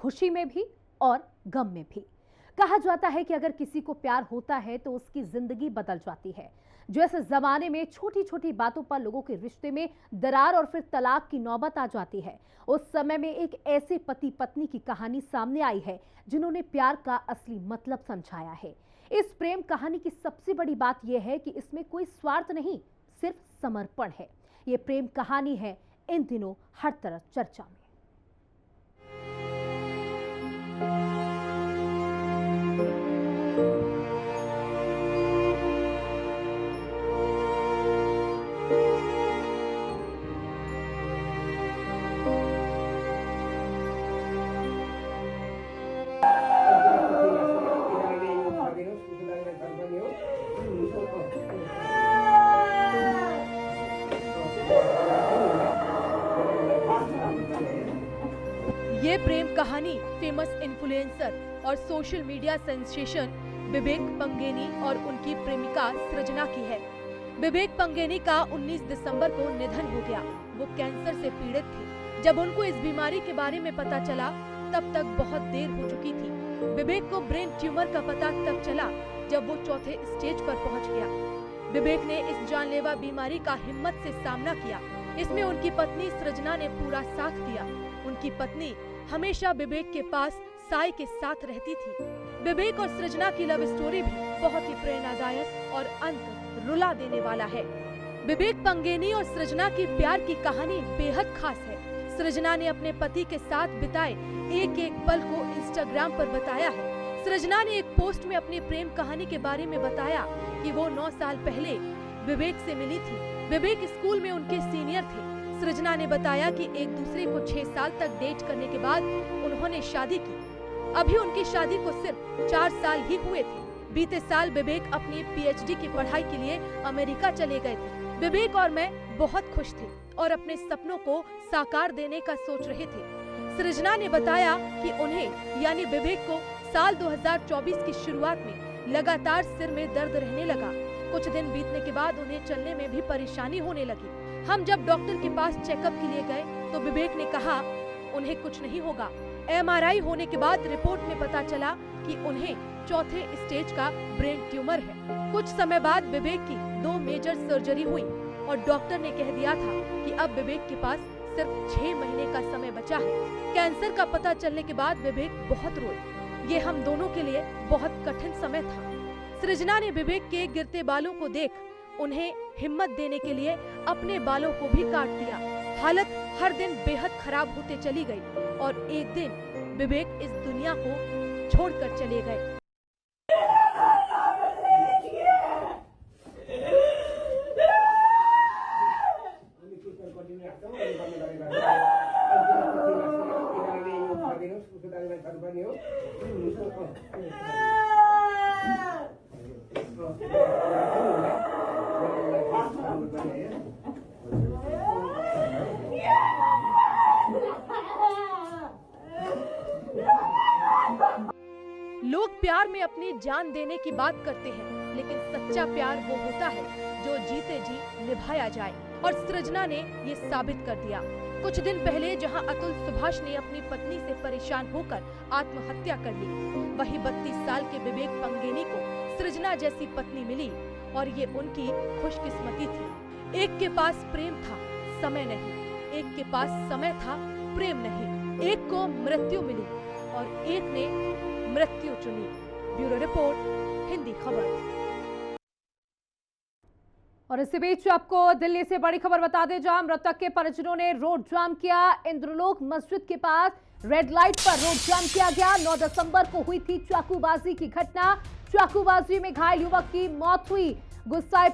खुशी में भी और गम में भी। कहा जाता है कि अगर किसी को प्यार होता है तो उसकी जिंदगी बदल जाती है। जैसे जमाने में छोटी छोटी बातों पर लोगों के रिश्ते में दरार और फिर तलाक की नौबत आ जाती है, उस समय में एक ऐसे पति पत्नी की कहानी सामने आई है जिन्होंने प्यार का असली मतलब समझाया है। इस प्रेम कहानी की सबसे बड़ी बात यह है कि इसमें कोई स्वार्थ नहीं, सिर्फ समर्पण है। ये प्रेम कहानी है इन दिनों हर तरफ चर्चा में। ये प्रेम कहानी फेमस इन्फ्लुएंसर और सोशल मीडिया सेंसेशन विवेक पंगेनी और उनकी प्रेमिका सृजना की है। विवेक पंगेनी का 19 दिसंबर को निधन हो गया। वो कैंसर से पीड़ित थे। जब उनको इस बीमारी के बारे में पता चला तब तक बहुत देर हो चुकी थी। विवेक को ब्रेन ट्यूमर का पता तब चला जब वो चौथे स्टेज पर पहुंच गया। विवेक ने इस जानलेवा बीमारी का हिम्मत से सामना किया। इसमें उनकी पत्नी सृजना ने पूरा साथ दिया। उनकी पत्नी हमेशा विवेक के पास साई के साथ रहती थी। विवेक और सृजना की लव स्टोरी भी बहुत ही प्रेरणादायक और अंत रुला देने वाला है। विवेक पंगेनी और सृजना की प्यार की कहानी बेहद खास है। सृजना ने अपने पति के साथ बिताए एक एक पल को इंस्टाग्राम पर बताया है। सृजना ने एक पोस्ट में अपनी प्रेम कहानी के बारे में बताया कि वो 9 साल पहले विवेक से मिली थी। विवेक स्कूल में उनके सीनियर थे। सृजना ने बताया कि एक दूसरे को 6 साल तक डेट करने के बाद उन्होंने शादी की। अभी उनकी शादी को सिर्फ 4 साल ही हुए थे। बीते साल विवेक अपनी पीएचडी की पढ़ाई के लिए अमेरिका चले गए थे। विवेक और मैं बहुत खुश थे और अपने सपनों को साकार देने का सोच रहे थे। सृजना ने बताया कि उन्हें यानी विवेक को साल 2024 की शुरुआत में लगातार सिर में दर्द रहने लगा। कुछ दिन बीतने के बाद उन्हें चलने में भी परेशानी होने लगी। हम जब डॉक्टर के पास चेकअप के लिए गए तो विवेक ने कहा उन्हें कुछ नहीं होगा। एमआरआई होने के बाद रिपोर्ट में पता चला कि उन्हें चौथे स्टेज का ब्रेन ट्यूमर है। कुछ समय बाद विवेक की 2 मेजर सर्जरी हुई और डॉक्टर ने कह दिया था कि अब विवेक के पास सिर्फ 6 महीने का समय बचा है। कैंसर का पता चलने के बाद विवेक बहुत रोए। ये हम दोनों के लिए बहुत कठिन समय था। सृजना ने विवेक के गिरते बालों को देख उन्हें हिम्मत देने के लिए अपने बालों को भी काट दिया। हालत हर दिन बेहद खराब होते चली गई और एक दिन विवेक इस दुनिया को छोड़कर चले गए। लोग प्यार में अपनी जान देने की बात करते हैं, लेकिन सच्चा प्यार वो होता है जो जीते जी निभाया जाए और सृजना ने ये साबित कर दिया। कुछ दिन पहले जहां अतुल सुभाष ने अपनी पत्नी से परेशान होकर आत्महत्या कर ली, वहीं 32 साल के विवेक पंगेनी को सृजना जैसी पत्नी मिली और ये उनकी खुशकिस्मती थी। एक के पास प्रेम था, समय नहीं। एक के पास समय था, प्रेम नहीं। एक को मृत्यु मिली और एक ने मृत्यु चुनी। ब्यूरो रिपोर्ट, हिंदी खबर। और इसी बीच आपको दिल्ली से बड़ी खबर बता दें, जहां मृतक के परिजनों ने रोड जाम किया। इंद्रलोक मस्जिद के पास रेड लाइट पर रोड जाम किया गया। 9 दिसंबर को हुई थी चाकूबाजी की घटना। चाकूबाजी में घायल युवक की मौत हुई। गुस्साए